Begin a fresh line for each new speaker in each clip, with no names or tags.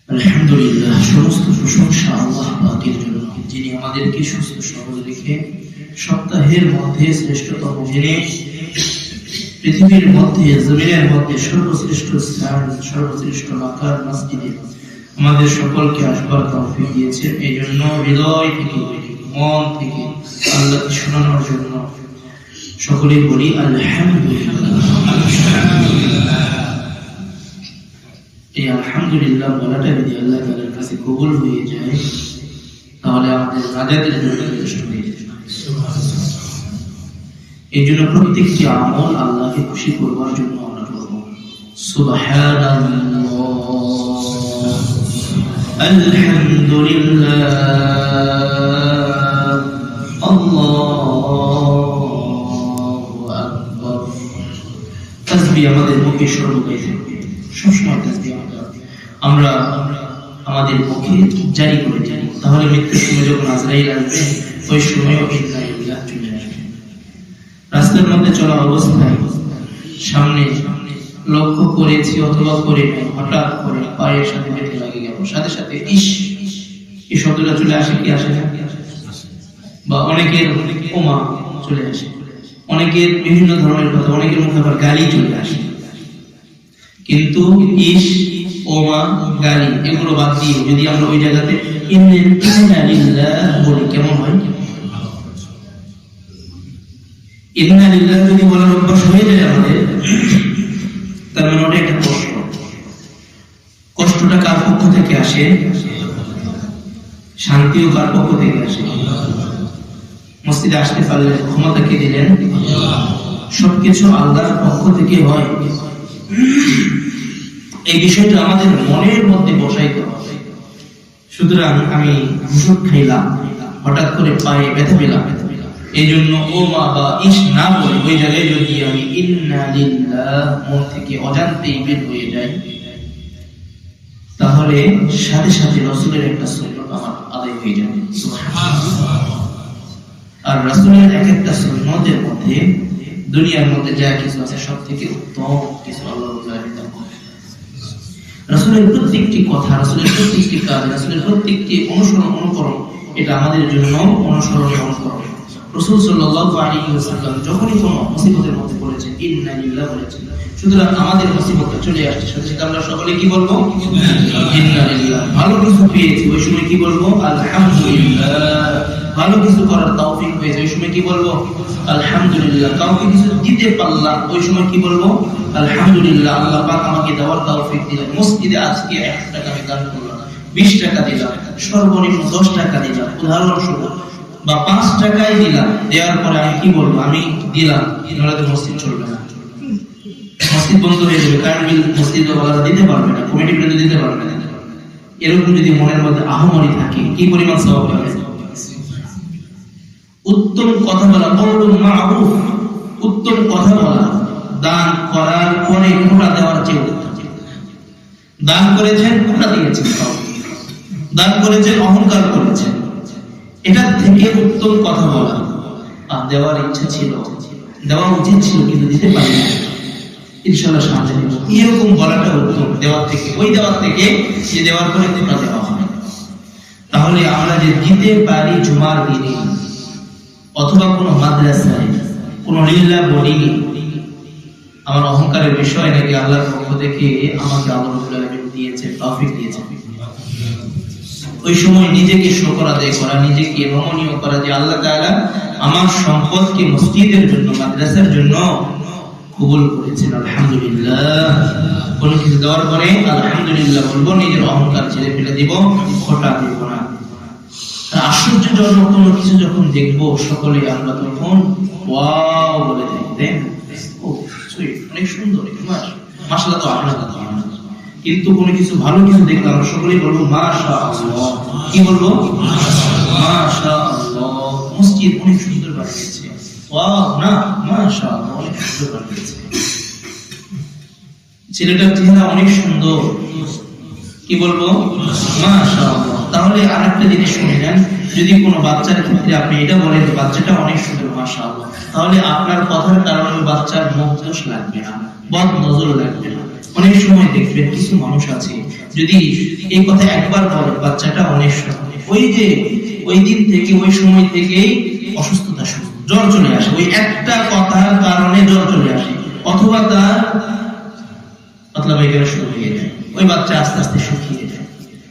আলহামদুলিল্লাহ, সমস্ত প্রশংসা আল্লাহ পাকের জন্য, যিনি আমাদেরকে সুস্থ সবল রেখে সপ্তাহের মধ্যে শ্রেষ্ঠতম জিনিস, পৃথিবীর মধ্যে জমিনের মধ্যে সর্বশ্রেষ্ঠ স্থান, সর্বশ্রেষ্ঠ মাকার মসজিদে আমাদের সকলকে আসবার তৌফিক দিয়েছেন। এই জন্য হৃদয় থেকে, মন থেকে আল্লাহকে শোনানোর জন্য সকলেই বলি আলহামদুলিল্লাহ। এই আলহামদুলিল্লাহ বলাটা যদি আল্লাহ তাআলার কাছে কবুল হয়ে যায়, তাহলে আমাদের নাজাতের জন্য যথেষ্ট হয়ে যাবে। এই জন্য প্রত্যেকটি আমল আল্লাহকে খুশি করবার জন্য আমরা করব। সুবহানাল্লাহ, আলহামদুলিল্লাহ, আল্লাহু আকবার। তাসবিহ আমাদের মুখে সর্বদাই থাকবে, সবসময় তাসবিহ আমরা আমাদের মুখে জারি করে জানি। তাহলে মৃত্যুর সময় যখন আজরাইল আসবে, ওই সময়ও ইন্না লিল্লাহ চলে আসবে। রাস্তার মধ্যে চলা অবস্থায় সামনে লক্ষ্য করেছি অথবা করে নাই, হঠাৎ করে পায়ের সাথে বেঁধে লাগে গেল, সাথে সাথে ইস, এই শব্দটা চলে আসে কি আসে না? বা অনেকের ওমা চলে আসে, অনেকের বিভিন্ন ধরনের কথা, অনেকের মুখে আবার গালি চলে আসে। কিন্তু ইস, ওমা, গালি এগুলো বাদ দিয়ে যদি আমরা ওই জায়গাতে ইন্না লিল্লাহ বলি, কেমন হয়? ইন্না লিল্লাহ যদি বলার অভ্যাস হয়ে যায় আমাদের, তার মানে ওটা একটা কষ্ট। কষ্টটা কার পক্ষ থেকে আসে? শান্তিও কার পক্ষ থেকে আসে? মসজিদে আসতে পারলে ক্ষমতা কে দিলেন? সবকিছু আল্লাহর পক্ষ থেকে হয়। এই বিষয়টা আমাদের মনের মধ্যে বসাইতে হবে। সুতরাং আমি ওষুধ খাইলাম, হঠাৎ করে পায়ে ব্যথা পেলাম, এই জন্য ও মা বা ইস না বলে ওই জায়গায় যদি আমি ইন্না লিল্লাহ মন থেকে অজান্তেই বের হয়ে যাই, তাহলে সাথে সাথে রাসূলের একটা সুন্নাত আমার আদায় হয়ে যাবে। আর রাসূলের এক একটা সুন্নাতের মধ্যে দুনিয়ার মধ্যে যা কিছু আছে সব থেকে উত্তম কিছু আল্লাহ রাসূলের প্রত্যেকটি কথা, রাসূলের প্রত্যেকটি কাজ, রাসূলের প্রত্যেকটি অনুসরণ অনুকরণ, এটা আমাদের জন্য অনুসরণীয় অনুকরণ। রাসূল সাল্লাল্লাহু আলাইহি ওয়াসাল্লাম যখনই কোনো মুসিবতের মধ্যে পড়েছেন ইন্না লিল্লাহ বলেছেন। সুতরাং আমাদের মুসিবতটা চলে আসছে, সাথে সাথে আমরা সকলে কি বলবো? ইন্না লিল্লাহ। ভালো কিছু পেয়েছি, ওই সময় কি বলবো? আলহামদুলিল্লাহ। ভালো কিছু করার তৌফিক পেয়েছি, ওই সময় কি বলবো? আলহামদুলিল্লাহ। কাউকে কিছু দিতে পারলাম, ওই সময় কি বলবো? আলহামদুলিল্লাহ, আল্লাহ পাক আমাকে দেওয়ার তৌফিক দিলেন। মসজিদে আজকে 1 টাকা আমি দান করলাম, 20 টাকা দিলাম, সর্বনিম্ন 10 টাকা দিলাম, উদাহরণস্বরূপ, বা 5 টাকাই দিলাম। দেওয়ার পরে আমি কি বলবো? আমি দিলাম, নয়তো মসজিদ চলবে না, মসজিদ বন্ধ হয়ে যাবে, কারেন্ট বিল মসজিদে ওয়ালা দিতে পারবে না, কমিটি বিল দিতে পারবে না। এরকম যদি মনের মধ্যে আহমরি থাকে, কি পরিমাণ সওয়াব পাবে? উত্তম কথা বলা, কওলুন মা'রুফ, উত্তম কথা বলা, দান করার পরে খোঁটা দেওয়ার চেয়ে উত্তম। দান করেছেন, খোঁটা দিয়েছেন, দান করেছেন, অহংকার করেছেন, এটা থেকে উত্তম কথা বলা। আর দেওয়ার ইচ্ছা ছিল, দেওয়া উচিত ছিল, কিন্তু দিতে পারি না, ইনশাআল্লাহ সামনে দেব, এরকম বলাটা উত্তম দেওয়ার থেকে। ওই দেওয়ার থেকে যে দেওয়ার পরে খোঁটা দেওয়া হয়। তাহলে আমরা যে দিতে পারি জুমার দিনে অথবা কোনো মাদ্রাসায়, কোনো লিল্লাহ বলিনি, আমার অহংকারের বিষয় নাকি আল্লাহর পক্ষ থেকে আমাকে আল্লাহ রাব্বুল আলামিন দিয়েছে, তৌফিক দিয়েছে। ওই সময় নিজেকে শুকর আদায় করা, নিজেকে নমনীয় করা যে আল্লাহ তাআলা আমার সম্পদকে মসজিদের জন্য, মাদ্রাসার জন্য কবুল করেছেন, আলহামদুলিল্লাহ। কোন কিছু দেওয়ার পরে আলহামদুলিল্লাহ বলবো, নিজের অহংকার ছেড়ে ফেলে দিব, খোঁটা দিব না। আশ্চর্যজনক কোনো কিছু যখন দেখবো সকলে আমরা তখন ওয়াও বলে দেখতে, ও সুইট, অনেক সুন্দর, মাশাআল্লাহ, তো আপনার কথা। কিন্তু কোনো কিছু ভালো কিছু দেখলে আমরা সকলেই বলবো মাশাআল্লাহ। কি বলবো? মাশাআল্লাহ। মসজিদ অনেক সুন্দর বানিয়েছে, ওয়াও না, মাশাআল্লাহ, অনেক সুন্দর বানিয়েছে। ছেলেটার চেহারা অনেক সুন্দর, কি বলবো? মাশাআল্লাহ। তাহলে আরেকটা জিনিস শুনে নেন, যদি কোনো বাচ্চার ক্ষেত্রে আপনি এটা বলেন বাচ্চাটা অনেক সুন্দর মাশাআল্লাহ, তাহলে আপনার কথার কারণে বাচ্চার মুখ দোষ লাগবে না, বদ নজর লাগবে না। অনেক সময় দেখবেন কিছু মানুষ আছে যদি এই কথা একবার বলে বাচ্চাটা অনেক সময় ওই দিন থেকে ওই সময় থেকেই অসুস্থতা শুরু, জ্বর চলে আসে, ওই একটা কথার কারণে জ্বর চলে আসে, অথবা তার পাতলা পায়খানা শুরু হয়ে যায়, ওই বাচ্চা আস্তে আস্তে শুকিয়ে যায়,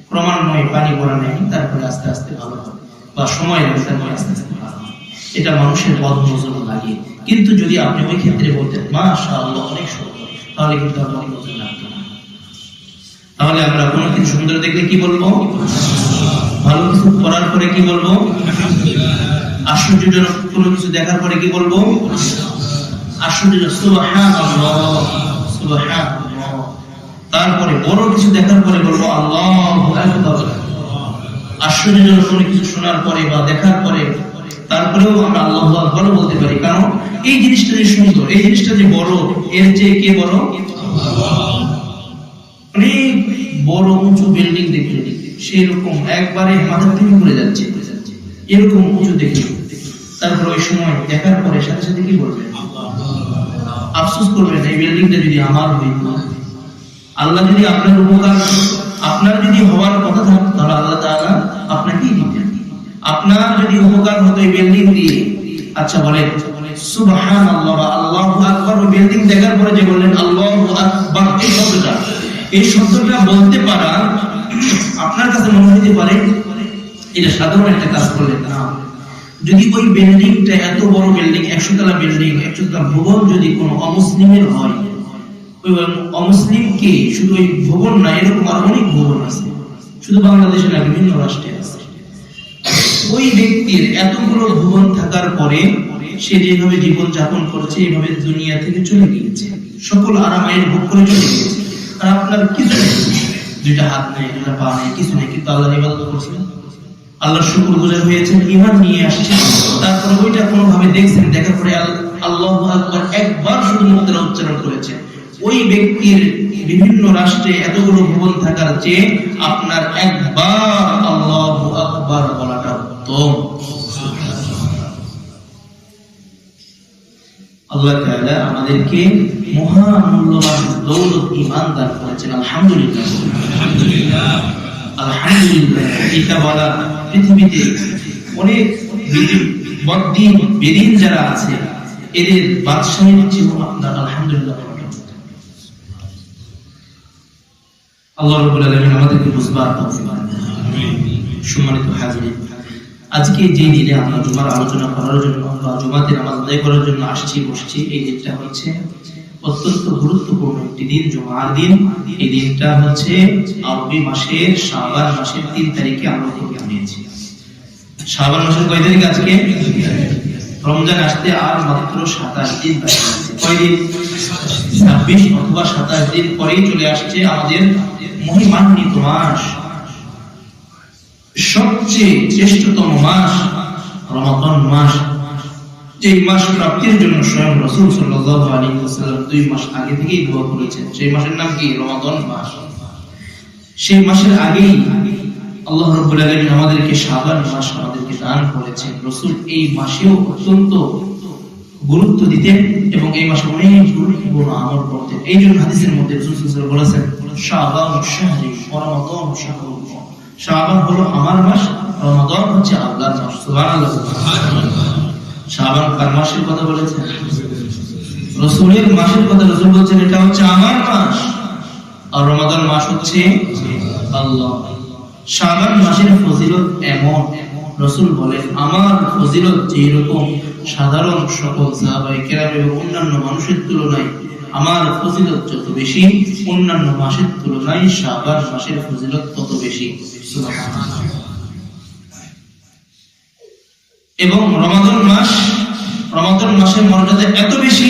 ক্রমান্বয়ে পানি পড়া নেই, তারপরে আস্তে আস্তে ভালো হয় বা সময় লাগে, তারপরে আস্তে আস্তে ভালো হয়। এটা মানুষের বদনজর লাগে। কিন্তু যদি আপনি ওই ক্ষেত্রে বলতেন মাশাআল্লাহ অনেক সুন্দর, তাহলে কিন্তু আর বদনজর লাগতো না। তাহলে আমরা কোনো কিছু সুন্দর দেখলে কি বলবো? ভালো কিছু করার পরে কি বলবো? আশ্চর্যজনক কোনো কিছু দেখার পরে কি বলবো? আশ্চর্যজনক সুবহানাল্লাহ সুবহানাল্লাহ। তারপরে বড় কিছু দেখার পরে বলবো আল্লাহু আকবার। আশ্চর্যজনক কোনো কিছু শোনার পরে বা দেখার পরে তারপরেও আমরা আল্লাহু আকবার বলতে পারি, কারণ এই জিনিসটা যে সুন্দর, এই জিনিসটা যে বড়, এর চেয়ে কে বড়? অনেক বড় উঁচু বিল্ডিং দেখলে সেই রকম একবারে মাথা থেকে পড়ে যাচ্ছে, এরকম উঁচু দেখে তারপর ওই সময় দেখার পরে সাথে সাথে কি বলবেন? আফসোস করবেন এই বিল্ডিংটা যদি আমার হইতো। আল্লাহ যদি আপনার উপকার, আপনার যদি হওয়ার কথা থাকতো তাহলে আল্লাহ তাআলা আপনাকেই দিতেন। আপনার যদি উপকার হতো এই বিল্ডিং দিয়ে, আচ্ছা বলেন সুবহানাল্লাহ বা আল্লাহু আকবার, ওই বিল্ডিং দেখার পরে যে বললেন আল্লাহু আকবার, এই শব্দটা বলতে পারা আপনার কাছে মনে হতে পারে এটা সাধারণ একটা কাজ করলেন না। যদি ওই বিল্ডিংটা এত বড় বিল্ডিং, 100 তলা বিল্ডিং, 100 তলা ভবন যদি কোনো অমুসলিমের হয়, ওই অমুসলিমকে শুধু ওই ভবন না, এরকম আর অনেক ভবন আছে, শুধু বাংলাদেশে না বিভিন্ন রাষ্ট্রে আছে। ওই ব্যক্তির এতগুলো ভবন থাকার পরে সে যেভাবে জীবন যাপন করছে, এইভাবে দুনিয়া থেকে চলে গিয়েছে, সকল আরামায়ের ভোগ করে চলে গিয়েছে, আর আপনার কিছু নেই, দুইটা হাত নেই, দুইটা পা নেই, কিছু নেই, কিন্তু আল্লাহর ইবাদত করছেন, আল্লাহর শুকরগুজার হয়েছেন, ঈমান নিয়ে আসছেন, তারপর ওইটা কোনোভাবে দেখছেন, দেখার পরে আল্লাহু আকবার একবার শুধু মুখের উচ্চারণ করেছেন। ওই ব্যক্তির বিভিন্ন রাষ্ট্রে এতগুলো ভবন থাকার চেয়ে আপনার একবার আল্লাহু আকবার বলাটা উত্তম। আল্লাহ তাআলা আমাদেরকে মহামূল্যবান দৌলত ঈমান দান করেছেন, আলহামদুলিল্লাহ আলহামদুলিল্লাহ আলহামদুলিল্লাহ। এটা বলা পৃথিবীতে অনেক বেদিন যারা আছে এদের বাদশাহীর চেয়েও আপনার আলহামদুলিল্লাহ। আল্লাহ রাব্বুল আলামিন আমাদেরকে বুঝবার তৌফিক দান করুন। সম্মানিত হাজিরিন, আজকে যে দিনে আমরা জুমার আলোচনা করার জন্য বা জুমাতে নামাজ আদায় করার জন্য বসছি, এই দিনটা হচ্ছে অত্যন্ত গুরুত্বপূর্ণ একটি দিন, জুমার দিন। এই দিনটা হচ্ছে আরবি মাসের শাবান মাসের 3 তারিখে আমরা করতে নিয়েছি। শাবান মাসের কয় তারিখ আজকে? রমজান আসতে আর মাত্র 27 দিন বাকি আছে। কয় দিন? 26 অথবা 27 দিন পরেই চলে আসছে আমাদের মহিমান্বিত মাস, সবচেয়ে শ্রেষ্ঠতম মাস রমাদান মাস। যে মাস প্রাপ্তির জন্য স্বয়ং রাসূল সাল্লাল্লাহু আলাইহি ওয়াসাল্লাম 2 মাস আগে থেকেই দোয়া করেছেন। সেই মাসের নাম কি? রমাদান মাস। সেই মাসের আগেই আল্লাহ রাব্বুল আলামিন আমাদেরকে শাবান মাস আমাদেরকে দান করেছেন। রাসূল এই মাসেও অত্যন্ত গুরুত্ব দিতেন এবং এই মাসে অনেক গুরুত্বপূর্ণ আমল করতেন। এই জন্য হাদিসের মধ্যে রাসূল সাল্লাল্লাহু আলাইহি ওয়াসাল্লাম বলেছেন শাবান শাহরি ওয়া রমাদান শাহরুল্লাহ। শাবান হলো আমার মাস, রমাদান হচ্ছে আল্লাহর মাস। সুবহানাল্লাহ সুবহানাল্লাহ। শাবান কার মাসের কথা বলেছেন? রাসূলের মাসের কথা রাসূল বলেছেন এটা হচ্ছে আমার মাস, আর রমাদান মাস হচ্ছে আল্লাহ। শাবান মাসের ফজিলত এমন, রাসূল বলেন আমার ফজিলত যেরকম সাধারণ সকল সাহাবায়ে কেরাম এবং অন্যান্য মানুষের তুলনায় আমার ফজিলত যত বেশি, অন্যান্য মাসের তুলনায় শাবান মাসের ফজিলত তত বেশি। সুবহানাল্লাহ। এবং রমাদান মাসের মর্যাদা এত বেশি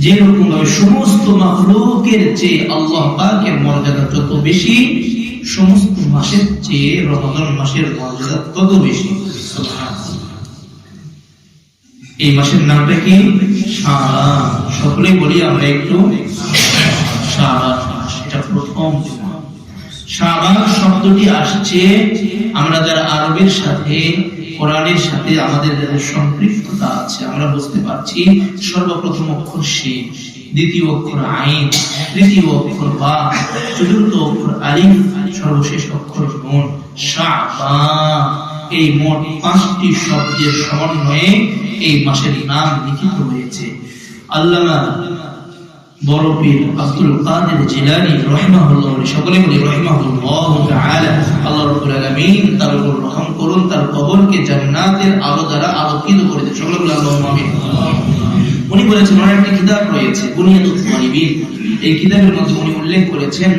যে রকম ভাবে সমস্ত মাখলুকের চেয়ে আল্লাহ পাকের মর্যাদা যত বেশি, সমস্ত মাসের চেয়ে রমাদান মাসের মর্যাদা তত বেশি। সুবহানাল্লাহ। এই মাসের নামটা কি? শাবান। সকলেই বলি আমরা একটু শাবান মাস, এটা প্রথম জুমা। শাবান শব্দটি আসছে আমরা যারা আরবের সাথে কোরআনের সাথে আমাদের যাদের সম্পৃক্ততা আছে আমরা বুঝতে পারছি সর্বপ্রথম অক্ষর শিন। দ্বিতীয় অক্ষর আইন, তৃতীয় অক্ষর বা, চতুর্থ অক্ষর আলিফ, সর্বশেষ অক্ষর নুন। শাবান, এই মোট 5টি শব্দের সমন্বয়ে এই মাসের নাম লিখিত হয়েছে। আল্লামা বড় পীর আব্দুল কাদের জিলানী রাহিমাহুল্লাহ, সকলে বলি রাহিমাহুল্লাহ তাআলা, আল্লাহ রাব্বুল আলামিন তার উপর রহম করুন, তার কবরকে জান্নাতের আলো দ্বারা আলোকিত করে দেন। সকলে বলি আল্লাহুম্মা আমিন। উনি বলেছেন, ওনার একটি কিতাব রয়েছে বুনিয়াতুত তালিবিন, এই কিতাবের মধ্যে উনি উল্লেখ করেছেন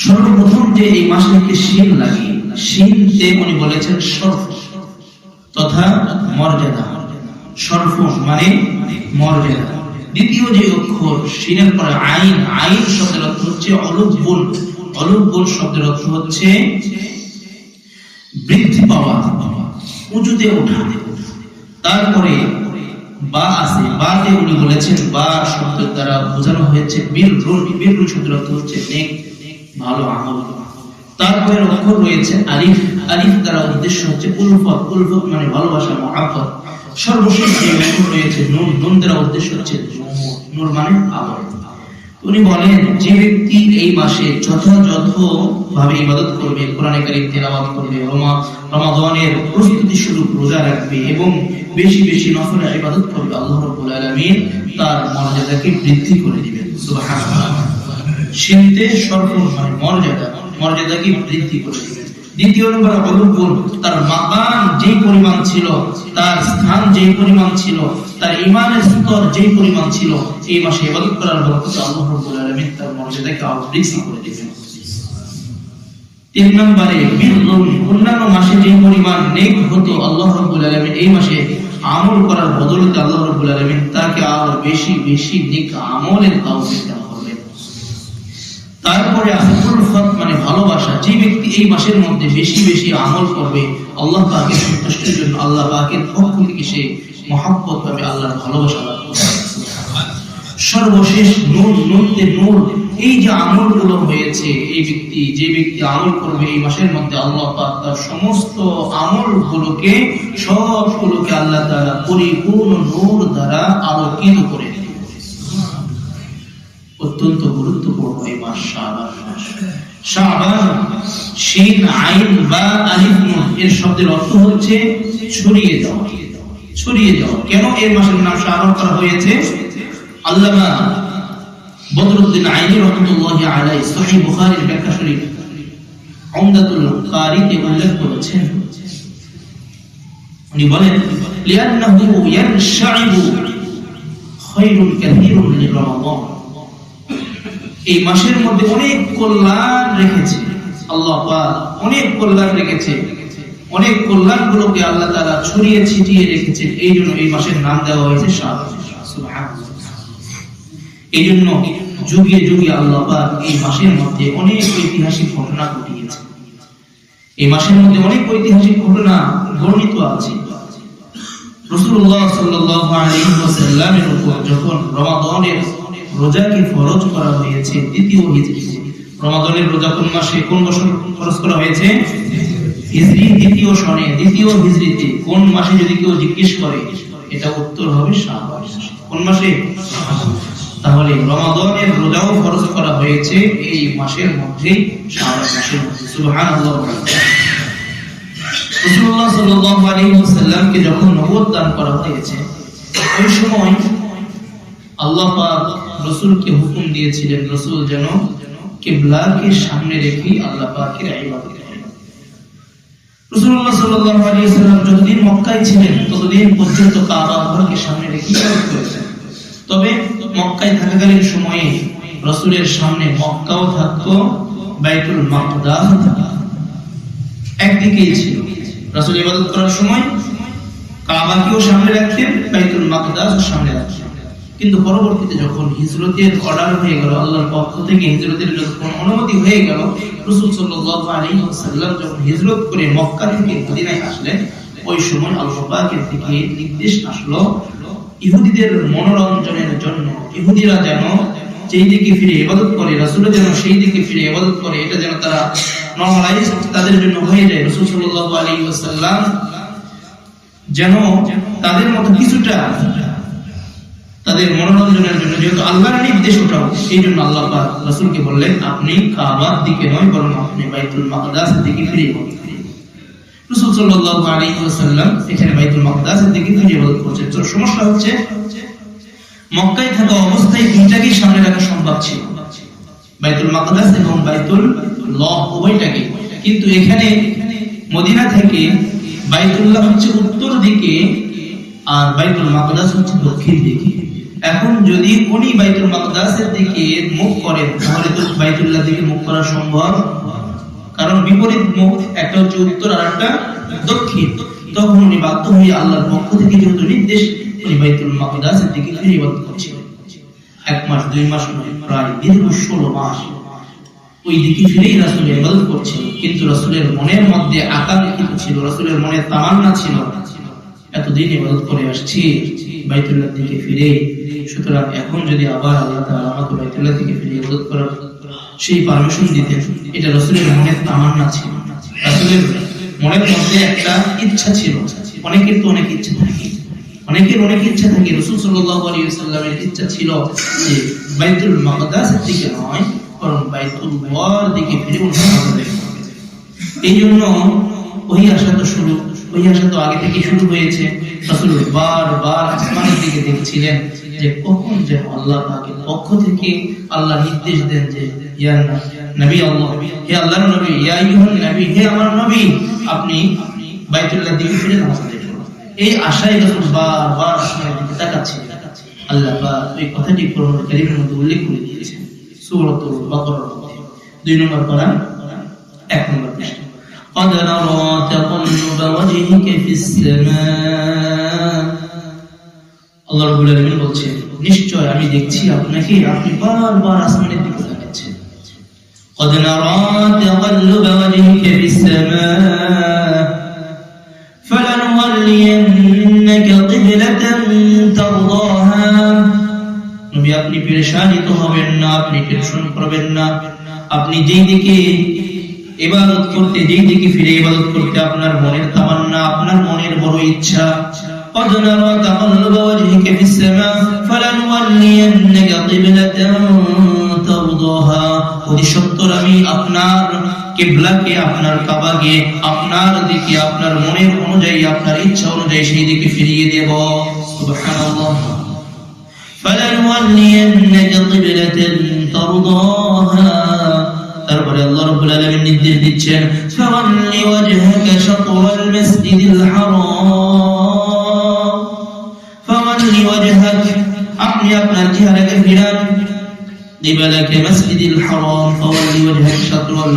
সর্বপ্রথম যে এই মাসকে শিন লাগে, শিনতে উনি বলেছেন শরফ তথা মর্যাদা। শরফ মানে মর্যাদা। দ্বিতীয় যে অক্ষর শিনের পরে আইন, আইন শব্দের অর্থ হচ্ছে অলুব্বুল, অলুব্বুল শব্দের অর্থ হচ্ছে বৃদ্ধি পাওয়া, উঁচুতে ওঠা। তারপরে বা আছে, বাতে উনি বলেছেন বা শব্দের দ্বারা বোঝানো হয়েছে বিররুন, বিররুন শব্দের অর্থ হচ্ছে নেক, ভালো আমল। তারপরে অক্ষর রয়েছে আলিফ, আলিফ দ্বারা উদ্দেশ্য হচ্ছে উলফত, উলফত মানে ভালোবাসা, মহাব্বত। সর্বশেষ যে অক্ষর রয়েছে নুন, নুন দ্বারা উদ্দেশ্য হচ্ছে নূর, নূর মানে আলো। উনি বলেন, যে ব্যক্তি এই মাসে যথাযথভাবে ইবাদত করবে, কোরআনে কারীম তেলাওয়াত করবে, রমাদানের প্রস্তুতি স্বরূপ রোজা রাখবে এবং বেশি বেশি নফল ইবাদত করবে, আল্লাহ রাব্বুল আলামিন তার মর্যাদাকে বৃদ্ধি করে দিবেন। সুবহানাল্লাহ। শিনতে শরফ মানে মর্যাদা, মর্যাদাকে বৃদ্ধি করে দিবেন। দ্বিতীয় নম্বর অলুব্বুল, তার মাকাম যেই পরিমাণ ছিল, তার স্থান যেই পরিমাণ ছিল, তার ঈমানের স্তর যেই পরিমাণ ছিল, এই মাসে ইবাদত করার বরকতে আল্লাহ রাব্বুল আলামিন তার মর্যাদাকে আরো বৃদ্ধি করে দিবেন। 3 নম্বরে বিররুন, অন্যান্য মাসে যেই পরিমাণ নেক হতো, আল্লাহ রাব্বুল আলামিন এই মাসে আমল করার বদলতে আল্লাহ রাব্বুল আলামিন তাকে আরো বেশি বেশি নেক আমলের তৌফিক দান করবেন। তারপরে উলফত মানে ভালোবাসা, যে ব্যক্তি এই মাসের মধ্যে বেশি বেশি আমল করবে, আল্লাহ পাকের সন্তুষ্টির জন্য আল্লাহ পাকের পক্ষ থেকে সে মহব্বত পাবে, আল্লাহর ভালোবাসা লাভ করবে। সর্বশেষ নূর, নূরতে নূর, এই যে আমলগুলো হয়েছে, এই ব্যক্তি যে ব্যক্তি আমল করবে এই মাসের মধ্যে, আল্লাহ পাক তার সমস্ত আমলগুলোকে সবগুলোকে আল্লাহ তাআলা পরিপূর্ণ নূর দ্বারা আলোকিত করে দিবেন। অত্যন্ত গুরুত্বপূর্ণ এই মাস শাবান মাস। শাবান, শিন আইন বা আলিফ নুন, এর শব্দের অর্থ হচ্ছে ছড়িয়ে যাওয়া, ছড়িয়ে যাওয়া। কেন এই মাসের নাম শাবান করা হয়েছে? আল্লামা বদরুদ্দিন আইনি রাহমাতুল্লাহি আলাইহি সহিহ বুখারীর ব্যাখ্যা শরীফ উমদাতুল কারীতে উল্লেখ করেছেন, উনি বলেন, লিআন্নাহু ইয়ানশাইবু খায়রুন কাসীরুন লিরমাদান, এই মাসের মধ্যে অনেক কল্যাণ রেখেছে আল্লাহ পাক, অনেক কল্যাণ রেখেছে, অনেক কল্যাণগুলোকে আল্লাহ তাআলা ছড়িয়ে ছিটিয়ে রেখেছেন। এই জন্য এই মাসের নাম দেওয়া হয়েছে শাবান। সুবহানাল্লাহ। এই জন্য যুগে যুগে আল্লাহ পাক এই মাসের মধ্যে অনেক ঐতিহাসিক ঘটনা ঘটিয়েছে। এই মাসের মধ্যে অনেক ঐতিহাসিক ঘটনা বর্ণিত আছে। রাসূলুল্লাহ সাল্লাল্লাহু আলাইহি ওয়াসাল্লামের উপর যখন রমাদানের রোজাকে ফরজ করা হয়েছে দ্বিতীয় হিজরিতে, রমাদানের রোজা কোন মাসে কোন বছর ফরজ করা হয়েছে? হিজরি দ্বিতীয় সনে, দ্বিতীয় হিজরিতে। কোন মাসে যদি কেউ জিজ্ঞেস করে, এটা উত্তর হবে শাবান মাসে। কোন মাসে? তাহলে রমাদানের রোজাও ফরজ করা হয়েছে এই মাসের মধ্যেই, শাবান মাসের মধ্যে। সুবহানাল্লাহ। রাসূলুল্লাহ সাল্লাল্লাহু আলাইহি ওয়াসাল্লামকে যখন নবুয়ত দান করা হয়েছে, ওই সময় আল্লাহ পাক রাসূলকে হুকুম দিয়েছিলেন, রাসূল যেন কিবলাকে সামনে রেখে আল্লাহ পাকের ইবাদত করেন। রাসূলুল্লাহ সাল্লাল্লাহু আলাইহি ওয়াসাল্লাম যতদিন মক্কায় ছিলেন ততদিন পর্যন্ত কাবা ঘরকে সামনে রেখে ইবাদত করেছেন। তবে মক্কায় থাকাকালীন সময়ে রাসূলের সামনে মক্কাও থাকতো, বাইতুল মাকদাস একদিকেই ছিল। রাসূল ইবাদত করার সময় কাবাকেও সামনে রাখতেন, বাইতুল মাকদাসও সামনে রাখতেন। কিন্তু পরবর্তীতে যখন হিজরতের অর্ডার হয়ে গেল, আল্লাহর পক্ষ থেকে হিজরতের যখন অনুমতি হয়ে গেল, রাসূল সাল্লাল্লাহু আলাইহি ওয়াসাল্লাম যখন হিজরত করে মক্কা থেকে মদিনায় আসলেন, ওই সময় আল্লাহ পাকের থেকে নির্দেশ আসলো ইহুদিদের মনোরঞ্জনের জন্য, ইহুদিরা যেন যেই দিকে ফিরে ইবাদত করে, রাসূল যেন সেই দিকে ফিরে ইবাদত করে, এটা যেন তারা নরমালাইজ তাদের জন্য হয়ে যায়। রাসূল সাল্লাল্লাহু আলাইহি ওয়াসাল্লাম যেন তাদের মতো কিছুটা তাদের মনোরঞ্জনের জন্য, যেহেতু আল্লাহর নির্দেশ ওটাও, এই জন্য আল্লাহ পাক রাসূলকে বললেন আপনি কাবার দিকে নয় বরং আপনি বাইতুল মাকদাসের দিকে ফিরে যান। রাসূল সাল্লাল্লাহু আলাইহি ওয়াসাল্লাম এখানে বাইতুল মাকদাসের দিকে ফিরে ইবাদত করছেন। তো সমস্যা হচ্ছে মক্কায় থাকা অবস্থায় দুইটাকেই সামনে রাখা সম্ভব ছিল, বাইতুল মাকদাস এবং বাইতুল্লাহ উভয়টাকে, কিন্তু এখানে মদিনা থেকে বাইতুল্লাহ হচ্ছে উত্তর দিকে আর বাইতুল মাকদাস হচ্ছে দক্ষিণ দিকে। এখন যদি উনি বাইতুল মাকদাসের দিকে মুখ করেন তাহলে তো বাইতুল্লাহ দিকে মুখ করা সম্ভব, কারণ বিপরীত মুখ, একটা হচ্ছে উত্তর আর একটা দক্ষিণ। তখন উনি বাধ্য হয়ে আল্লাহর পক্ষ থেকে যেহেতু নির্দেশ, উনি বাইতুল মাকদাসের দিকে ফিরে ইবাদত করছিলেন। 1 মাস 2 মাস নয়, প্রায় দীর্ঘ 16 মাস ওই দিকে ফিরেই রাসূল ইবাদত করছিলেন। কিন্তু রাসূলের মনের মধ্যে আকাঙ্ক্ষা ছিল, রাসূলের মনে তামান্না ছিল এতদিন ইবাদত করে আসছি বাইতুল্লাহ দিকে ফিরে, সুতরাং এখন যদি আবার আল্লাহ তাআলা আমাকে বাইতুল্লাহ দিকে ফিরে ইবাদত করার সেই পারমিশন দিতেন, এটা রাসূলের মনের তামান্না ছিল। রাসূলের মনের মধ্যে একটা ইচ্ছা ছিল, অনেকের তো অনেক ইচ্ছা থাকে, অনেকের অনেক ইচ্ছা থাকে। রাসূল সাল্লাল্লাহু আলাইহি ওয়াসাল্লামের ইচ্ছা ছিল যে বাইতুল মাকদাসের দিকে নয় বরং বাইতুল্লাহর দিকে ফিরে উনি। এই জন্য ওই আশা তো আগে থেকে শুরু হয়েছে। রাসূল বারবার আসমানের দিকে দেখছিলেন যে কখন যে আল্লাহ পাকের পক্ষ থেকে আল্লাহ নির্দেশ দেন যে ইয়া নবী আল্লাহ, হে আল্লাহর নবী, ইয়া আইয়ুহান নবী, হে আমার নবী, আপনি বাইতুল্লাহ দিকে ফিরে নামাজ আদায় করুন। এই আশায় রাসূল বারবার আসমানের দিকে তাকাচ্ছিলেন। আল্লাহ পাক এই কথাটি কোরআনুল কারীমের মধ্যে উল্লেখ করে দিয়েছেন সূরাতুল বাকারার মধ্যে 2 নম্বর পারা 1 নম্বর পৃষ্ঠা। قد نرى تقلب وجهك في السماء, আল্লাহ রাব্বুল আলামিন বলছেন নিশ্চয় আমি দেখছি আপনাকে, আপনি বারবার আসমানের দিকে তাকাচ্ছেন। قد نرى تقلب وجهك في السماء فلنولينك قبلة ترضاها, নবী আপনি পেরেশানিত হবেন না, আপনি টেনশন করবেন না, আপনি যেই দিকে ইবাদত করতে, যেই দিকে ফিরে ইবাদত করতে আপনার মনের তামান্না, আপনার মনের বড় ইচ্ছা, قد نرى تقلب وجهك في السماء فلنولينك قبلة ترضاها, অতি সত্বর আমি আপনার কিবলাকে, আপনার কাবাকে আপনার দিকে আপনার মনের অনুযায়ী, আপনার ইচ্ছা অনুযায়ী সেই দিকে ফিরিয়ে দেব। সুবহানাল্লাহ। فلنولينك قبلة ترضاها, তারপরে আল্লাহ রাব্বুল আলামিন নির্দেশ দিচ্ছেন ফাওয়াল্লি ওয়াজহাকা শাতরাল মাসজিদিল হারাম, ফাওয়াল্লি ওয়াজহাক, আপনি আপনার চেহারাকে ফিরান কিবলাকে মাসজিদিল হারাম, ফাওয়াল্লি ওয়াজহাকা শাতরাল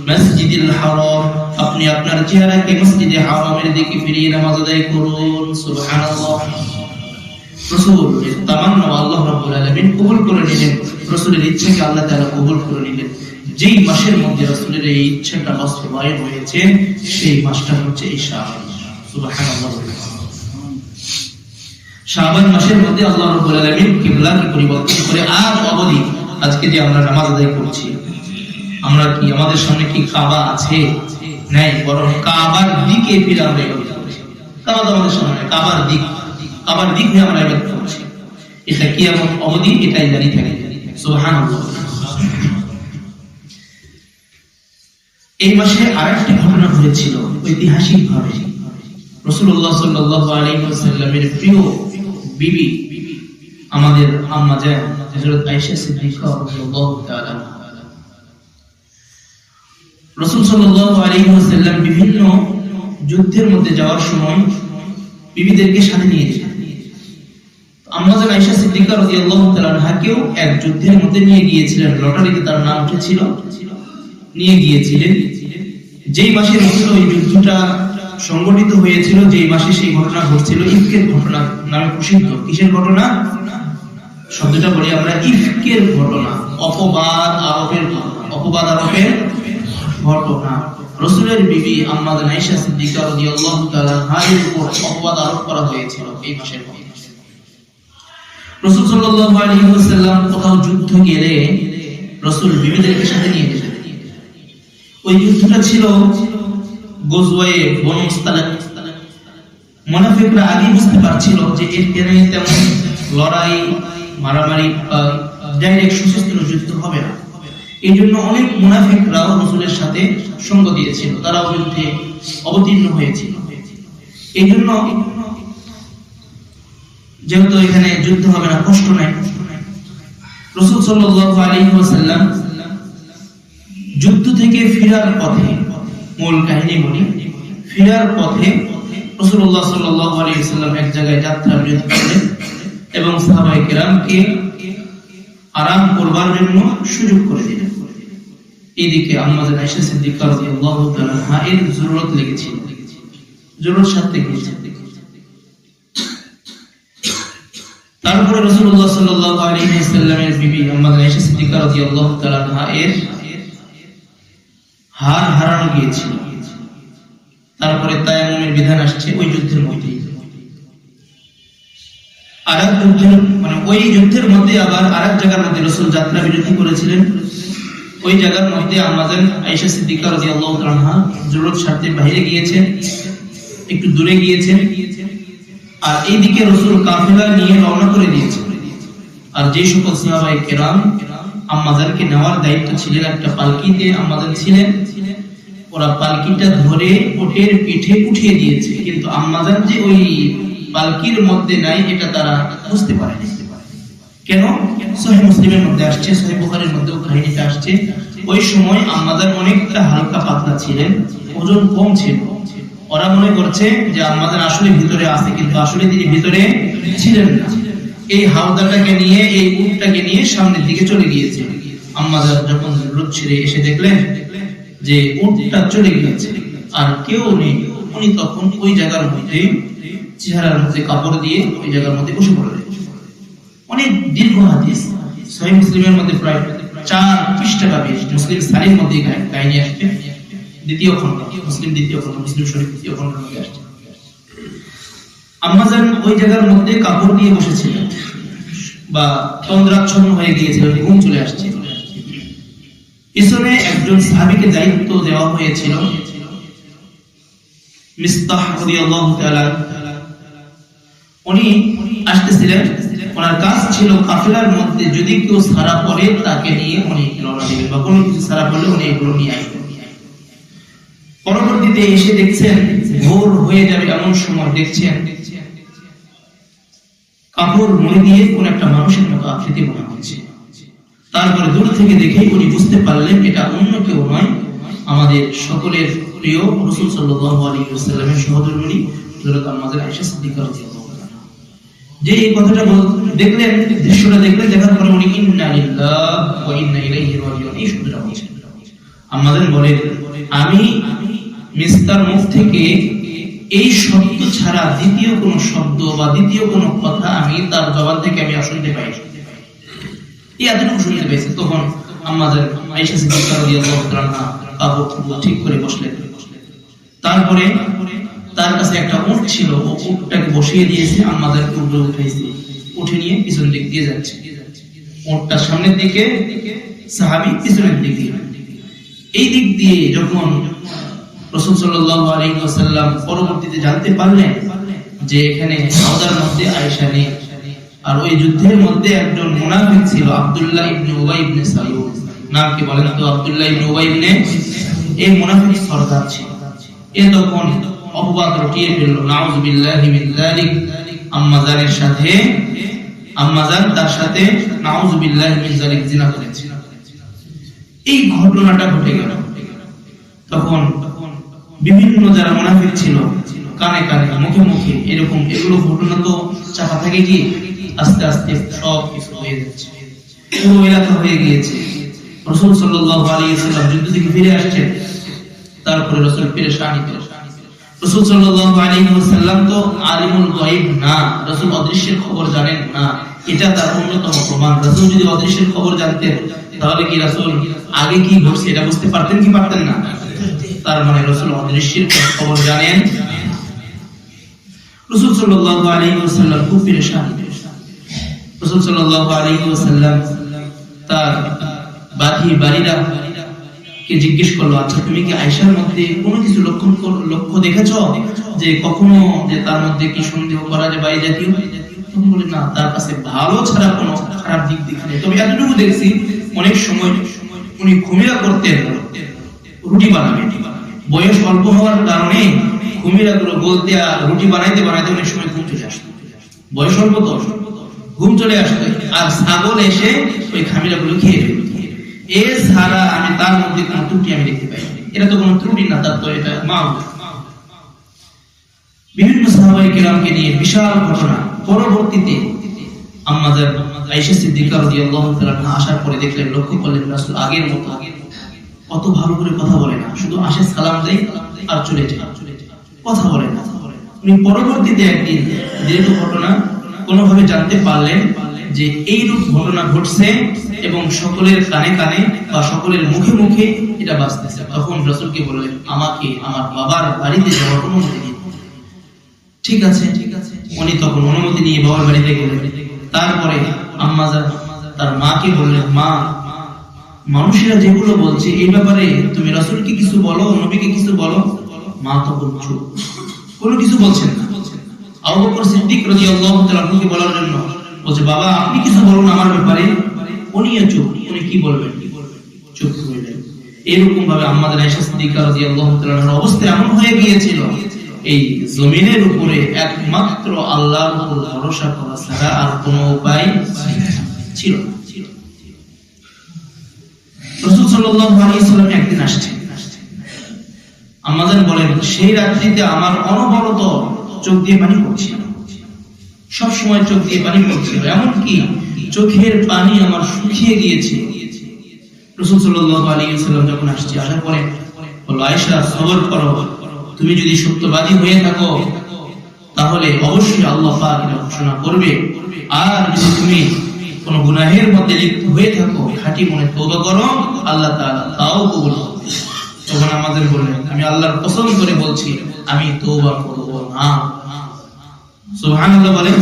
মাসজিদিল হারাম, আপনি আপনার চেহারাকে মসজিদে হারামের দিকে ফিরিয়ে নামাজ আদায় করুন। সুবহানাল্লাহ। রাসূলের তামান্না আল্লাহ রাব্বুল আলামিন কবুল করে নিলেন, রাসূলের ইচ্ছাকে আল্লাহ তাআলা কবুল করে নিলেন। যেই মাসের মধ্যে রাসূলের এই ইচ্ছাটা বাস্তবায়ন হয়েছে সেই মাসটা হচ্ছে এই শাবান। সুবহানাল্লাহ। শাবান মাসের মধ্যে আল্লাহ রাব্বুল আলামিন কিবলাকে পরিবর্তন করে আজ অবধি আজকে যে আমরা নামাজ আদায় করছি, আমরা কি আমাদের সামনে কি কাবা আছে? নাই, বরং কাবার দিকে ফিরে আমরা ইবাদত করছি। কাবা আমাদের সামনে, কাবার দিক হয়ে আমরা ইবাদত করছি। এটা কিয়ামত অবধি এটাই জারি থাকে। সুবহানাল্লাহ। এই মাসে আরেকটি ঘটনা ঘটেছিল ঐতিহাসিকভাবে। রাসূলুল্লাহ সাল্লাল্লাহু আলাইহি ওয়াসাল্লামের প্রিয় বিবি আমাদের আম্মা জান হযরত আয়েশা সিদ্দিকা রাদিয়াল্লাহু তাআলা, রাসূল সাল্লাল্লাহু আলাইহি ওয়াসাল্লাম বিভিন্ন যুদ্ধের মধ্যে যাওয়ার সময় বিবিদেরকে সাথে নিয়ে যেতেন। আম্মা জান আয়েশা সিদ্দিকা রাদিয়াল্লাহু তাআলা আনহাকেও এক যুদ্ধের মধ্যে নিয়ে গিয়েছিলেন, লটারিতে তার নাম উঠেছিল, নিয়ে গিয়েছিলেন। যেই মাসে রাসূল ওই যুদ্ধটা সংগঠিত হয়েছিল, যেই মাসে সেই ঘটনা ঘটছিল, ইফকের ঘটনা নামে প্রসিদ্ধ। কিসের ঘটনা? শব্দটা বলি আমরা, ইফকের ঘটনা, অপবাদ আরোপের ঘটনা। রাসূলের বিবি আম্মা জান আয়েশা সিদ্দিকা রাদিয়াল্লাহু তাআলা আনহার উপর অপবাদ আরোপ করা হয়েছিল এই মাসের মধ্যে। রাসূল সাল্লাল্লাহু আলাইহি ওয়াসাল্লাম কোথাও যুদ্ধ গেলে রাসূল বিবিদেরকে সাথে নিয়ে যেতেন। ওই যুদ্ধটা ছিল গজওয়ে বনু মুস্তালিক। মুনাফিকরা আগে বুঝতে পারছিল যে এর কেন তেমন লড়াই মারামারি ডাইরেক্ট সশস্ত্র যুদ্ধ হবে না। এই জন্য অনেক মুনাফিকরাও রাসূলের সাথে সঙ্গ দিয়েছিল, তারাও যুদ্ধে অবতীর্ণ হয়েছিল। এই জন্য যেহেতু এখানে যুদ্ধ হবে না, কষ্ট নাই, রাসূল সাল্লাল্লাহু আলাইহি ওয়াসাল্লাম যুদ্ধ থেকে ফেরার পথে, মূল কাহিনী বলি, ফেরার পথে রাসূলুল্লাহ সাল্লাল্লাহু আলাইহি ওয়াসাল্লাম এক জায়গায় যাত্রা বিরতি করলেন এবং সাহাবায়ে কেরামকে আরাম করবার জন্য সুযোগ করে দিলেন। এইদিকে আম্মা জান আয়েশা সিদ্দিকা রাদিয়াল্লাহু তাআলা আনহা এর জরুরত লেগেছিল, জরুরত সাথে গিয়েছে। তারপরে রাসূলুল্লাহ সাল্লাল্লাহু আলাইহি ওয়াসাল্লামের বিবি আম্মা জান আয়েশা সিদ্দিকা রাদিয়াল্লাহু তাআলা আনহা এর হার হারানো গিয়েছিল। তারপরে তায়াম্মুমের বিধান আসছে ওই যুদ্ধের মধ্যে। আরেক যুদ্ধের মানে ওই যুদ্ধের মধ্যে আবার আরেক জায়গার মধ্যে রাসূল যাত্রা বিরতি করেছিলেন। ওই জায়গার মধ্যে আম্মা জান আয়েশা সিদ্দিকা রাদিয়াল্লাহু তাআলা আনহা জরুরত স্বার্থে বাইরে গিয়েছেন, একটু দূরে গিয়েছেন। আর এইদিকে রাসূল কাফেলা নিয়ে রওনা করে দিয়েছেন। আর যে সকল সাহাবায়ে কেরাম আম্মা জানকে নেওয়ার দায়িত্ব ছিলেন, একটা পালকিতে আম্মা জান ছিলেন, ওরা পালকিটা ধরে ওটের পিঠে উঠিয়ে দিয়েছে, কিন্তু আম্মা জান যে ওই পালকির মধ্যে নাই এটা তারা বুঝতে পারেনি। কেন? সহিহ মুসলিমের মধ্যে আসছে, সহিহ বুখারীর মধ্যেও কাহিনীটা আসছে। ওই সময় আম্মা জান অনেকটা হালকা পাতলা ছিলেন, ওজন কম ছিল। ওরা মনে করছে যে আম্মা জান আসলে ভিতরে আছে, কিন্তু আসলে তিনি ভিতরে ছিলেন না। এই হাওদাটাকে নিয়ে, এই উটটাকে নিয়ে সামনের দিকে চলে গিয়েছে। আম্মা জান যখন রোদ ছেড়ে এসে দেখলেন যে উটটা চলে গিয়েছে আর কেউ নেই, উনি তখন ওই জায়গার মধ্যে চেহারার মধ্যে কাপড় দিয়ে ওই জায়গার মধ্যে বসে পড়লেন। অনেক দীর্ঘ হাদিস, সহিহ মুসলিমের মধ্যে প্রায় 4 পৃষ্ঠা কাব্য, মুসলিম সাহিহর মধ্যে কাহিনী আসছে, দ্বিতীয় খণ্ড, মুসলিম দ্বিতীয় খণ্ড, মুসলিম শরীফ দ্বিতীয় খণ্ডের মধ্যে আসছে। আম্মা জান ওই জায়গার মধ্যে কাপড় দিয়ে বসেছিলেন বা তন্দ্রাচ্ছন্ন হয়ে গিয়েছিলেন, ঘুম চলে আসছে। পিছনে একজন সাহাবীকে দায়িত্ব দেওয়া হয়েছিল, মিসতাহ রাদিয়াল্লাহু তাআলা। উনি আসতেছিলেন, ওনার কাজ ছিল কাফেলার মধ্যে যদি কেউ সারা পড়ে তাকে নিয়ে উনি রওনা দিবেন, বা কোনো কিছু সারা পড়লে উনি এগুলো নিয়ে আসবেন। পরবর্তীতে এসে দেখছেন ভোর হয়ে যাবে এমন সময় দেখছেন কাপড় মুড়ি দিয়ে কোন একটা মানুষের মতো আকৃতি মনে হচ্ছে। তারপরে দূর থেকে দেখে উনি বুঝতে পারলেন এটা অন্য কেউ নয়, আমাদের সকলের প্রিয় রাসূল সাল্লাল্লাহু আলাইহি ওয়াসাল্লামের সহধর্মিণী হযরত আম্মা জান আয়েশা সিদ্দিকা রাদিয়াল্লাহু তাআলা। যে এই কথাটা দেখলেন, দৃশ্যটা দেখলেন, দেখার পরে উনি ইন্না লিল্লাহি ওয়া ইন্না ইলাইহি রাজিউন এই শব্দটা বলেছেন। আম্মা জান বলেন, আমি মিস্তার মুখ থেকে এই শব্দ ছাড়া দ্বিতীয় কোনো শব্দ বা দ্বিতীয় কোনো কথা আমি তার জবান থেকে আমি শুনতে পাই, এই এতটুকু শুনতে পেয়েছি। তখন আম্মা জান আয়েশা সিদ্দিকা রাদিয়াল্লাহু তাআলা কাপড় ঠিক করে বসলেন। তারপরে তার কাছে একটা উট ছিল, ও উটটাকে বসিয়ে দিয়েছে, আম্মা জান উপরে উঠাইছে, উঠে নিয়ে পিছন দিক দিয়ে যাচ্ছে। উটটা সামনের দিকে, সাহাবী পিছনের দিকে। এই দিক দিয়ে যখন রাসূল সাল্লাল্লাহু আলাইহি ওয়াসাল্লাম পরবর্তীতে জানতে পারলেন যে এখানে হাওদার মধ্যে আয়েশা নেই, আর ওই যুদ্ধের মধ্যে একজন মুনাফিক ছিল আব্দুল্লাহ ইবনে উবাই ইবনে সালুল, নাম কি বলেন তো? আব্দুল্লাহ ইবনে উবাই ইবনে, এই মুনাফিক সরদার ছিল। এ তখন অপবাদ রটিয়ে ফেলল, নাউযু বিল্লাহি মিন যালিক। আম্মা জানের সাথে, আম্মা জান তার সাথে নাউযু বিল্লাহি মিন যালিক জিনা করেছে। এই ঘটনাটা ঘটে গেল। তখন বিভিন্ন যারা মুনাফিক ছিল কানে কানে, মুখে মুখে এরকম এগুলো ঘটনা তো চাপা থাকে কি আস্তে আস্তে সব কিছু হয়ে যাচ্ছে, পুরো এলাকা হয়ে গিয়েছে। রাসূল সাল্লাল্লাহু আলাইহি ওয়াসাল্লাম যুদ্ধ থেকে ফিরে আসছেন, তারপরে রাসূল পেরেশানিতে। রাসূল সাল্লাল্লাহু আলাইহি ওয়াসাল্লাম তো আলিমুল গায়ব না, রাসূল অদৃশ্যের খবর জানেন না, এটা তার অন্যতম প্রমাণ। রাসূল যদি অদৃশ্যের খবর জানতেন তাহলে কি রাসূল আগে কি ঘটছে এটা বুঝতে পারতেন কি পারতেন না? তার মানে রাসূল অদৃশ্যের খবর জানেন। রাসূল সাল্লাল্লাহু আলাইহি ওয়াসাল্লাম খুব পেরেশান। রাসূল সাল্লাল্লাহু আলাইহি ওয়াসাল্লাম তার বাড়িরা কে জিজ্ঞেস করলো, আচ্ছা তুমি কি আয়েশার মধ্যে কোনো কিছু লক্ষ্য দেখেছো যে কখনো যে তার মধ্যে কি সন্দেহ করা যায় বা এই জাতীয়? তখন বলি না, তার কাছে ভালো ছাড়া কোনো খারাপ দিক দেখি নেই। তবে এতটুকু দেখছি অনেক সময় উনি ঘুমিরা করতেন রুটি বানাবেন, বয়স অল্প হওয়ার কারণে ঘুমিরা গুলো বলতে আর রুটি বানাইতে বানাইতে অনেক সময় ঘুম চলে আসতো, বয়স অল্প তো ঘুম চলে আসতো, আর ছাগল এসে ওই খামিরা গুলো খেয়ে ফেলত। এছাড়া আমি তার মধ্যে কোনো ত্রুটি আমি দেখতে পাই। এটা তো কোনো ত্রুটি না, তার তো এটা মাউত। বিভিন্ন সাহাবায়ে কেরামকে নিয়ে বিশাল ঘটনা। পরবর্তীতে আম্মাজান আয়েশা সিদ্দিকা রাদিয়াল্লাহু তাআলা আসার পরে দেখলেন, লক্ষ্য করলেন রাসূল আগের মতো অত ভালো করে কথা বলে না, শুধু আসে সালাম দেয় আর চলে যায়, কথা বলে না। উনি পরবর্তীতে একদিন দীর্ঘ ঘটনা কোনোভাবে জানতে পারলেন যে এইরূপ ঘটনা ঘটছে এবং সকলের কানে কানে বা সকলের মুখে মুখে এটা বাজতেছে। তখন রাসূলকে বললেন, আমাকে আমার বাবার বাড়িতে যাওয়ার অনুমতি দিন। ঠিক আছে, উনি তখন অনুমতি নিয়ে বাবার বাড়িতে গেলেন। তারপরে আম্মাজান তার মাকে বললেন, মা, মানুষেরা যেগুলো বলছে এই ব্যাপারে তুমি রাসূলকে কিছু বলো, নবীকে কিছু বলো। মা তখন চুপ, কোনো কিছু বলছেন না। আবু বকর সিদ্দিক রাদিয়াল্লাহু তাআলা কে বলার জন্য বলছে, বাবা আপনি কিছু বলুন আমার ব্যাপারে। উনিও চুপ, উনি কি বলবেন, চুপ হয়ে গেলেন। এরকম ভাবে আম্মাজান আয়েশা সিদ্দিকা রাদিয়াল্লাহু তাআলার অবস্থা এমন হয়ে গিয়েছিল, এই জমিনের উপরে একমাত্র আল্লাহর উপর ভরসা করা ছাড়া আর কোনো উপায় ছিল না। রাসূল সাল্লাল্লাহু আলাইহি ওয়াসাল্লাম একদিন আসছেন। আম্মাজান বলেন, সেই রাত্রিতে আমার অনবরত চোখ দিয়ে পানি পড়ছিল, সব সময় চোখ দিয়ে পানি পড়ছিল, এমনকি চোখের পানি আমার শুকিয়ে গিয়েছে। রাসূল সাল্লাল্লাহু আলাইহি ওয়াসাল্লাম যখন আসছে, আসার পরে বলল, আয়েশা সবর করো, তুমি যদি সত্যবাদী হয়ে থাকো তাহলে অবশ্যই আল্লাহ পাক এটা ঘোষণা করবে, আর যদি তুমি কোন গুনাহের মধ্যে লিপ্ত হয়ে থাকো খাঁটি মনে তওবা করো, আল্লাহ তাআলা তাও কবুল করবে। তখন আমাদের বললেন, আমি আল্লাহর কসম করে বলছি আমি তওবা করব না। সুবহানাল্লাহ বলেন।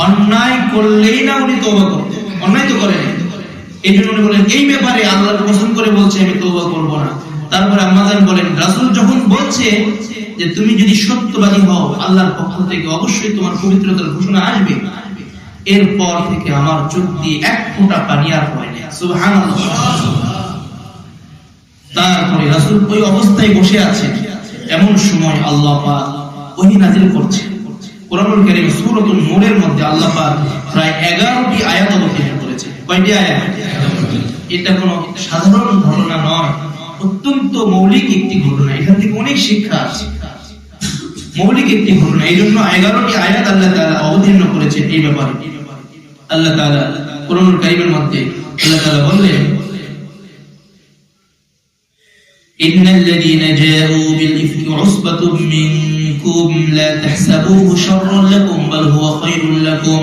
অন্যায় করলেই না উনি তওবা করতেন, অন্যায় তো করেন, এই জন্য উনি বলেন এই ব্যাপারে আল্লাহর কসম করে বলছি আমি তওবা করব না। তারপরে আম্মাজান বলেন, রাসূল যখন বলছে যে তুমি যদি সত্যবাদী হও আল্লাহর পক্ষ থেকে অবশ্যই তোমার পবিত্রতার ঘোষণা আসবে, এরপর থেকে আমার চোখ দিয়ে এক ফোঁটা পানি আর পড়ে না। সুবহানাল্লাহ। তারপরে রাসূল ওই অবস্থায় বসে আছেন, এমন সময় আল্লাহ পাক ওহী নাযিল করছেন। কোরআনুল কারীম সূরাতুন নূরের মধ্যে আল্লাহ পাক প্রায় 11টি আয়াত অবতীর্ণ করেছেন। কয়টি আয়াত? এটা কোনো সাধারণ ঘটনা নয়, অত্যন্ত মৌলিক একটি ঘটনা। এখান থেকে অনেক শিক্ষা আছে, মৌলিক একটি ঘটনা। এই জন্য 11টি আয়াত আল্লাহ তাআলা অবতীর্ণ করেছেন এই ব্যাপারে। আল্লাহ তাআলা কোরআনুল কারীমের মধ্যে আল্লাহ তাআলা বললেন, ইন্নাল লাযীনা জাউ বিল ইফকি উসবাতুম মিনকুম লা তাহসাবুহু শাররান লাকুম বাল হুয়া খায়রুল লাকুম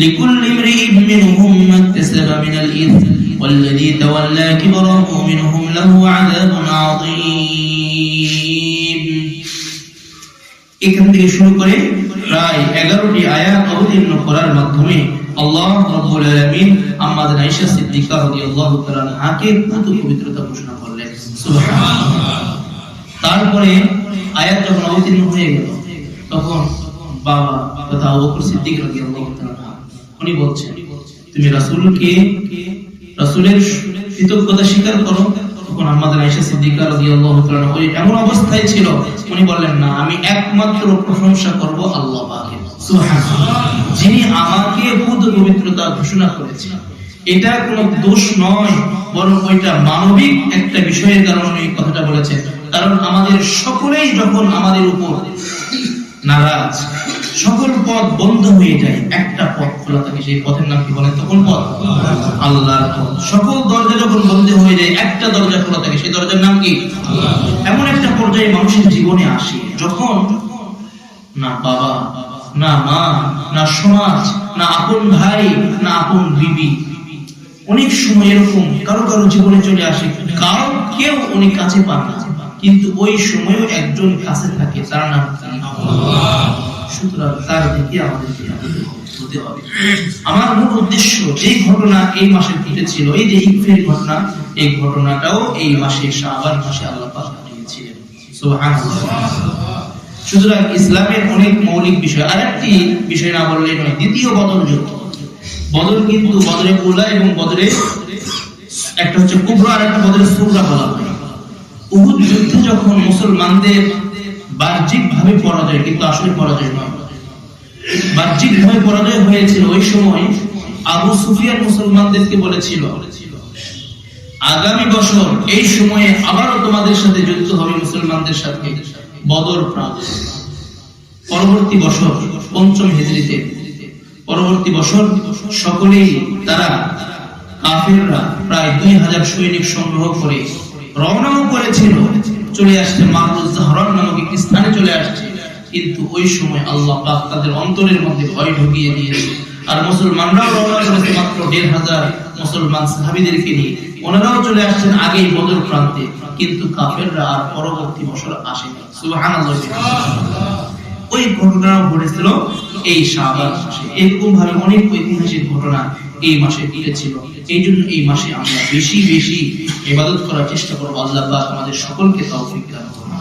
লিকুল্লি ইমরিইন মিনহুম মাকতাসাবা মিনাল ইসম والذي تولى كبره منهم له عذاب عظيم। এখান থেকে শুরু করে প্রায় 11টি আয়াত অবতীর্ণ করার মাধ্যমে আল্লাহ রাব্বুল আলামিন আম্মাজান আয়েশা সিদ্দিকা রাদিয়াল্লাহু তাআলা আনহাকে পবিত্রতা ঘোষণা করলেন। সুবহানাল্লাহ। তারপরে আয়াত যখন অবতীর্ণ হয়ে গেল, তখন বাবা তথা আবু বকর সিদ্দিক রাদিয়াল্লাহু তাআলা উনি বলছেন, তুমি রাসূলের কৃতজ্ঞতা স্বীকার করো। তখন আম্মাজান আয়েশা সিদ্দিকা রাদিয়াল্লাহু তাআলা ওই এমন অবস্থায় ছিল, উনি বললেন, না, আমি একমাত্র প্রশংসা করব আল্লাহ পাকের, সুবহানাল্লাহ, যিনি আমাকে পবিত্রতা ঘোষণা করেছেন। এটা কোনো দোষ নয়, বরং ওইটা মানবিক একটা বিষয়ের কারণে এই কথাটা বলেছেন। কারণ আমাদের সকলেই যখন আমাদের উপর নারাজ, সকল পথ বন্ধ হয়ে যায়, একটা পথ খোলা থাকে, সেই পথের নাম কি বলেন? তখন পথ আল্লাহর পথ। সকল দরজা যখন বন্ধ হয়ে যায়, একটা দরজা খোলা থাকে, সেই দরজার নাম কি? এমন একটা পর্যায়ে মানুষের জীবনে আসে যখন না বাবা, না মা, না সমাজ, না আপন ভাই, না আপন বিবি, অনেক সময় এরকম কারো কারো জীবনে চলে আসে, কারো কেউ উনি কাছে পান না, কিন্তু ওই সময়ও একজন কাছে থাকে, তার নাম আল্লাহ। সুতরাং তার দিকে আমাদেরকে হতে হবে। আমার মূল উদ্দেশ্য, যে ঘটনা এই মাসে ঘটেছিল, এই যে ইফের ঘটনা, এই ঘটনাটাও এই মাসে শাবান মাসে আল্লাহ পাক ঘটিয়েছিলেন। সুবহানাল্লাহ। সুতরাং ইসলামের অনেক মৌলিক বিষয়। আরেকটি বিষয় না বললে নয়, দ্বিতীয় বদর যুদ্ধ। বদর কিন্তু বদরে উলা এবং বদরে একটা হচ্ছে কুবরা আর একটা বদরে সুগরা বলা হয়। উহুদ যুদ্ধে যখন মুসলমানদের বাহ্যিকভাবে পরাজয়, কিন্তু আসলে পরাজয় নয়, বাহ্যিকভাবে পরাজয় হয়েছিল, ওই সময় আবু সুফিয়ান মুসলমানদেরকে বলেছিল আগামী বছর এই সময়ে আবারও তোমাদের সাথে যুদ্ধ হবে মুসলমানদের সাথে, বদর প্রান্ত। পরবর্তী বছর ৫ম হিজরিতে, পরবর্তী বছর সকলেই তারা কাফিররা প্রায় ২০০০ সৈনিক সংগ্রহ করে রওনাও করেছিল, চলে আসছে মারুজ জাহরান নামক একটি স্থানে চলে আসছে। কিন্তু ওই সময় আল্লাহ পাক তাদের অন্তরের মধ্যে ভয় ঢুকিয়ে দিয়েছে। আর মুসলমানরাও রওনা করেছে মাত্র ১৫০০ মুসলমান সাহাবীদেরকে নিয়ে, ওনারাও চলে আসছেন আগেই বদর প্রান্তে, কিন্তু কাফেররা আর পরবর্তী বছর আসেনি। সুবহানাল্লাহ। ওই ঘটনাও ঘটেছিল এই শাবান মাসে। এরকম ভাবে অনেক ঐতিহাসিক ঘটনা এই মাসে ঘটেছিল। এই জন্য এই মাসে আমরা বেশি বেশি ইবাদত করার চেষ্টা করবো। আল্লাহ পাক আমাদের সকলকে তৌফিক দান করুন।